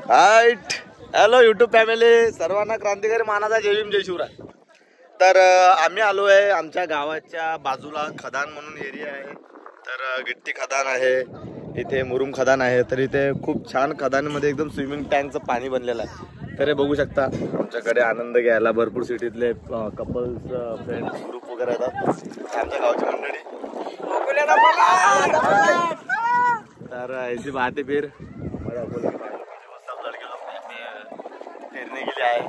Height. Hello YouTube family, सर्वांना क्रांतिकारी मानाचा जय भीम जय शिवराय. तर आम्ही आलो आहे आमच्या गावाच्या बाजूला खदान म्हणून एरिया आहे. तर गिट्टी खदान आहे, इथे मुरुम खदान आहे. तर इथे खूप छान खदानमध्ये एकदम स्विमिंग टँकचं पाणी बनलेलं आहे. तर हे बघू शकता. आमच्याकडे आनंद घ्यायला भरपूर सिटीतले कपल्स फ्रेंड्स ग्रुप वगैरे येतात. आमच्या गावची मंडळी. तर ऐसी बात आहे फिर फिरणे गेले आहे.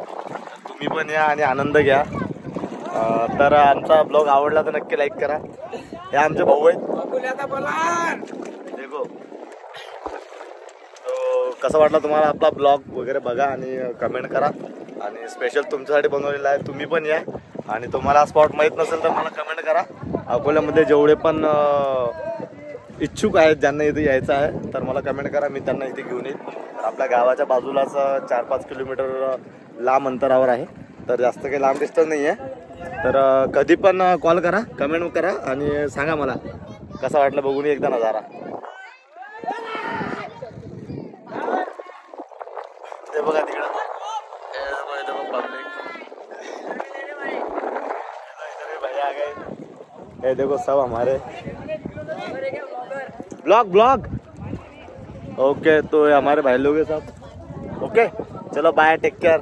तुम्ही पण या आणि आनंद घ्या. तर आमचा ब्लॉग आवडला तर नक्की लाईक करा. हे आमचे भाऊ आहेत. देखो तो कसा वाटला तुम्हाला आपला ब्लॉग वगैरे बघा आणि कमेंट करा. आणि स्पेशल तुमच्यासाठी बनवलेला आहे. तुम्ही पण या. आणि तुम्हाला स्पॉट माहीत नसेल तर मला कमेंट करा. अकोल्यामध्ये जेवढे पण इच्छुक आहेत ज्यांना इथे यायचं आहे तर मला कमेंट करा, मी त्यांना इथे घेऊन येईल. आपल्या गावाच्या बाजूलाच 4-5 किलोमीटर लांब अंतरावर आहे. तर जास्त काही लांब डिस्टन्स नाही आहे. तर कधी पण कॉल करा, कमेंट करा आणि सांगा मला कसं वाटलं बघून एकदा नजारा. ते बघा तिकडं ये देखो सब हमारे ब्लॉग ओके. तो हमारे भाई लोग हैं सब. ओके चलो बाय, टेक केयर.